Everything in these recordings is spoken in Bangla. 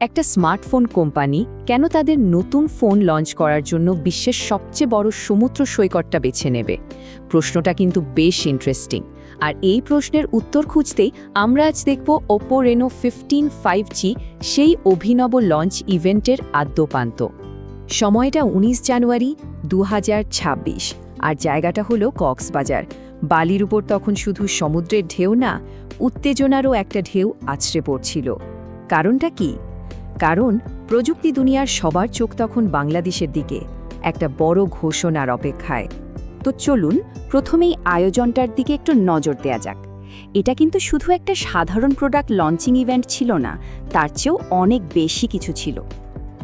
একটা স্মার্টফোন কোম্পানি কেন তাদের নতুন ফোন লঞ্চ করার জন্য বিশ্বের সবচেয়ে বড় সমুদ্র সৈকতটা বেছে নেবে? প্রশ্নটা কিন্তু বেশ ইন্টারেস্টিং। আর এই প্রশ্নের উত্তর খুঁজতেই আমরা আজ দেখব ওপো রেনো 15 5G, সেই অভিনব লঞ্চ ইভেন্টের আদ্যোপান্ত। সময়টা 19 জানুয়ারি 2026, আর জায়গাটা হলো কক্সবাজার। বালির উপর তখন শুধু সমুদ্রের ঢেউ না, উত্তেজনারও একটা ঢেউ আছড়ে পড়ছিল। কারণটা কি? কারণ প্রযুক্তি দুনিয়ার সবার চোখ তখন বাংলাদেশের দিকে, একটা বড় ঘোষণার অপেক্ষায়। তো চলুন প্রথমেই আয়োজনটার দিকে একটু নজর দেয়া যাক। এটা কিন্তু শুধু একটা সাধারণ প্রোডাক্ট লঞ্চিং ইভেন্ট ছিল না, তার চেয়েও অনেক বেশি কিছু ছিল।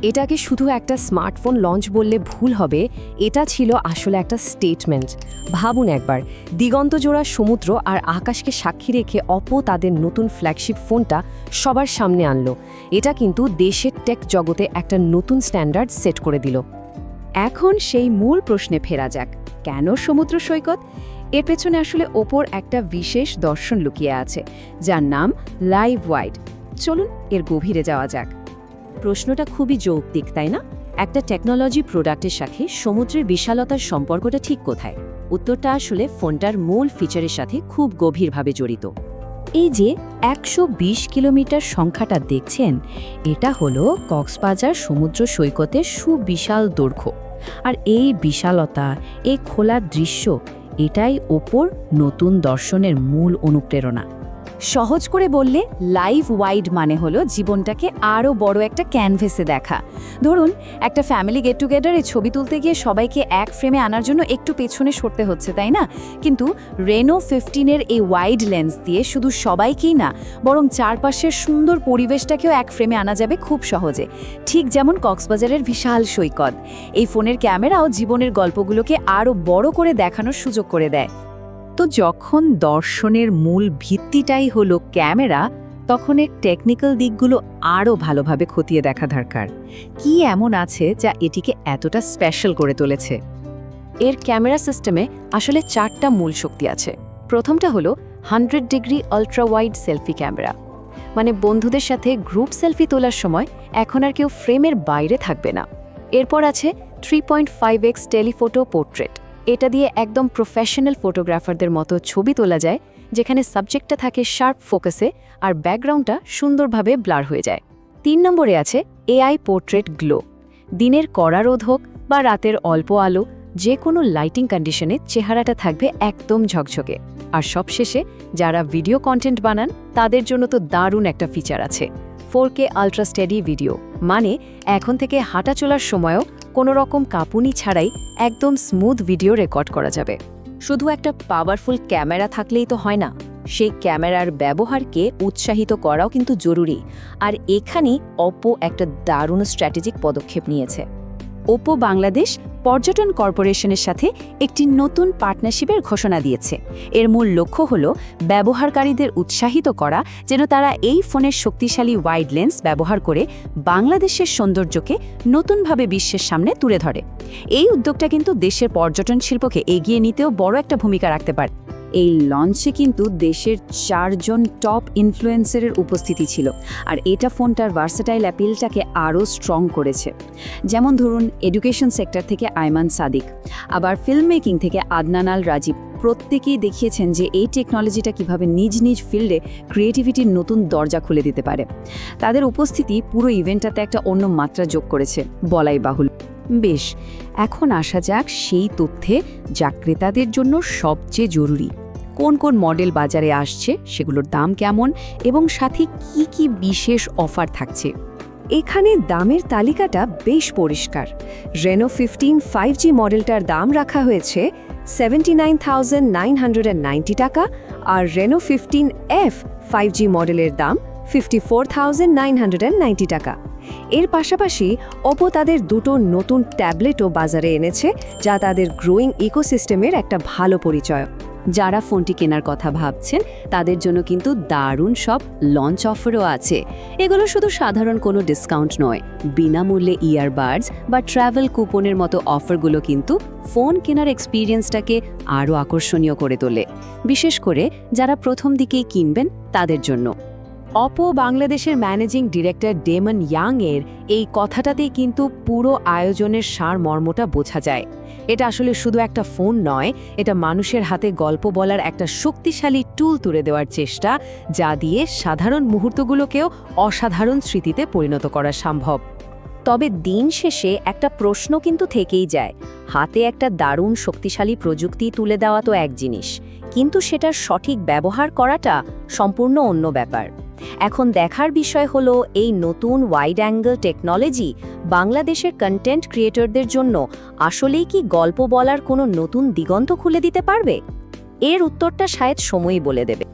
এটাকে শুধু একটা স্মার্টফোন লঞ্চ বললে ভুল হবে, এটা ছিল আসলে একটা স্টেটমেন্ট। ভাবুন একবার, দিগন্তজোড়া সমুদ্র আর আকাশকে সাক্ষী রেখে অপো তাদের নতুন ফ্ল্যাগশিপ ফোনটা সবার সামনে আনলো। এটা কিন্তু দেশের টেক জগতে একটা নতুন স্ট্যান্ডার্ড সেট করে দিল। এখন সেই মূল প্রশ্নে ফেরা যাক, কেন সমুদ্র সৈকত? এর পেছনে আসলে ওপোর একটা বিশেষ দর্শন লুকিয়ে আছে, যার নাম লাইভ ওয়াইড। চলুন এর গভীরে যাওয়া যাক। প্রশ্নটা খুবই যৌক্তিক, তাই না? একটা টেকনোলজি প্রোডাক্টের সাথে সমুদ্রের বিশালতার সম্পর্কটা ঠিক কোথায়? উত্তরটা আসলে ফোনটার মূল ফিচারের সাথে খুব গভীরভাবে জড়িত। এই যে 120 কিলোমিটার সংখ্যাটা দেখছেন, এটা হলো কক্সবাজার সমুদ্র সৈকতের সুবিশাল দৈর্ঘ্য। আর এই বিশালতা, এই খোলা দৃশ্য, এটাই ওপোর নতুন দর্শনের মূল অনুপ্রেরণা। সহজ করে বললে লাইভ ওয়াইড মানে হলো জীবনটাকে আরও বড় একটা ক্যানভেসে দেখা। ধরুন একটা ফ্যামিলি গেট টুগেদারে ছবি তুলতে গিয়ে সবাইকে এক ফ্রেমে আনার জন্য একটু পেছনে সরতে হচ্ছে, তাই না? কিন্তু রেনো 15-এর এই ওয়াইড লেন্স দিয়ে শুধু সবাইকেই না, বরং চারপাশের সুন্দর পরিবেশটাকেও এক ফ্রেমে আনা যাবে খুব সহজে। ঠিক যেমন কক্সবাজারের বিশাল সৈকত, এই ফোনের ক্যামেরাও জীবনের গল্পগুলোকে আরও বড় করে দেখানোর সুযোগ করে দেয়। তো যখন দর্শনের মূল ভিত্তিটাই হলো ক্যামেরা, তখন এর টেকনিক্যাল দিকগুলো আরও ভালোভাবে খতিয়ে দেখা দরকার। কি এমন আছে যা এটিকে এতটা স্পেশাল করে তুলেছে? এর ক্যামেরা সিস্টেমে আসলে 4টা মূল শক্তি আছে। প্রথমটা হলো 100 degree ultra wide selfie camera, মানে বন্ধুদের সাথে গ্রুপ সেলফি তোলার সময় এখন আর কেউ ফ্রেমের বাইরে থাকবে না। এরপর আছে 3.5x টেলিফোটো পোর্ট্রেট। এটা দিয়ে একদম প্রফেশনাল ফটোগ্রাফারদের মতো ছবি তোলা যায়, যেখানে সাবজেক্টটা থাকে শার্প ফোকাসে আর ব্যাকগ্রাউন্ডটা সুন্দরভাবে ব্লার হয়ে যায়। 3 নম্বরে আছে এআই পোর্ট্রেট গ্লো। দিনের কড়া রোদ হোক বা রাতের অল্প আলো, যে কোনো লাইটিং কন্ডিশনে চেহারাটা থাকবে একদম ঝকঝকে। আর সবশেষে যারা ভিডিও কন্টেন্ট বানান, তাদের জন্য তো দারুণ একটা ফিচার আছে, 4K আলট্রা স্টেডি ভিডিও। মানে এখন থেকে হাঁটা চলার সময়ও কোনো রকম কাঁপুনি ছাড়াই একদম স্মুথ ভিডিও রেকর্ড করা যাবে। শুধু একটা পাওয়ারফুল ক্যামেরা থাকলেই তো হয় না, সেই ক্যামেরার ব্যবহারকে উৎসাহিত করাও কিন্তু জরুরি। আর এখানেই ওপো একটা দারুণ স্ট্র্যাটেজিক পদক্ষেপ নিয়েছে। ওপো বাংলাদেশ পর্যটন কর্পোরেশনের সাথে একটি নতুন পার্টনারশিপের ঘোষণা দিয়েছে। এর মূল লক্ষ্য হল ব্যবহারকারীদের উৎসাহিত করা, যেন তারা এই ফোনের শক্তিশালী ওয়াইড লেন্স ব্যবহার করে বাংলাদেশের সৌন্দর্যকে নতুনভাবে বিশ্বের সামনে তুলে ধরে। এই উদ্যোগটা কিন্তু দেশের পর্যটন শিল্পকে এগিয়ে নিতেও বড় একটা ভূমিকা রাখতে পারে। এই লঞ্চে কিন্তু দেশের 4 জন টপ ইনফ্লুয়েন্সারের উপস্থিতি ছিল, আর এটা ফোনটার ভার্সেটাইল অ্যাপিলটাকে আরও স্ট্রং করেছে। যেমন ধরুন এডুকেশন সেক্টর থেকে আয়মান সাদিক, আবার ফিল্ম মেকিং থেকে আদনান আল রাজীব, প্রত্যেকেই দেখিয়েছেন যে এই টেকনোলজিটা কিভাবে নিজ নিজ ফিল্ডে ক্রিয়েটিভিটির নতুন দরজা খুলে দিতে পারে। তাদের উপস্থিতি পুরো ইভেন্টটাতে একটা অন্য মাত্রা যোগ করেছে বলাই বাহুল্য। বেশ, এখন আসা যাক সেই তথ্যে যা ক্রেতাদের জন্য সবচেয়ে জরুরি। কোন কোন মডেল বাজারে আসছে, সেগুলোর দাম কেমন এবং সাথে কি কি বিশেষ অফার থাকছে। এখানে দামের তালিকাটা বেশ পরিষ্কার। রেনো 15 5G মডেলটার দাম রাখা হয়েছে 79,990 টাকা, আর রেনো 15F 5G মডেলের দাম 54,990 টাকা। এর পাশাপাশি ওপো তাদের দুটো নতুন ট্যাবলেটও বাজারে এনেছে, যা তাদের গ্রোয়িং ইকোসিস্টেমের একটা ভালো পরিচয়। যারা ফোনটি কেনার কথা ভাবছেন, তাদের জন্য কিন্তু দারুণ সব লঞ্চ অফারও আছে। এগুলো শুধু সাধারণ কোনো ডিসকাউন্ট নয়, বিনামূল্যে ইয়ারবাডস বা ট্রাভেল কুপনের মতো অফারগুলো কিন্তু ফোন কেনার এক্সপিরিয়েন্সটাকে আরও আকর্ষণীয় করে তোলে, বিশেষ করে যারা প্রথম দিকেই কিনবেন তাদের জন্য। অপো বাংলাদেশের ম্যানেজিং ডিরেক্টর ডেমন ইয়াংয়ের এই কথাটাতেই কিন্তু পুরো আয়োজনের সারমর্মটা বোঝা যায়। এটা আসলে শুধু একটা ফোন নয়, এটা মানুষের হাতে গল্প বলার একটা শক্তিশালী টুল তুলে দেওয়ার চেষ্টা, যা দিয়ে সাধারণ মুহূর্তগুলোকেও অসাধারণ স্মৃতিতে পরিণত করা সম্ভব। তবে দিন শেষে একটা প্রশ্ন কিন্তু থেকেই যায়। হাতে একটা দারুণ শক্তিশালী প্রযুক্তি তুলে দেওয়া তো এক জিনিস, কিন্তু সেটার সঠিক ব্যবহার করাটা সম্পূর্ণ অন্য ব্যাপার। এখন দেখার বিষয় হলো এই নতুন ওয়াইড অ্যাঙ্গেল টেকনোলজি বাংলাদেশের কন্টেন্ট ক্রিয়েটরদের জন্য আসলেই কি গল্প বলার কোনো নতুন দিগন্ত খুলে দিতে পারবে? এর উত্তরটা শায়দ সময়ই বলে দেবে।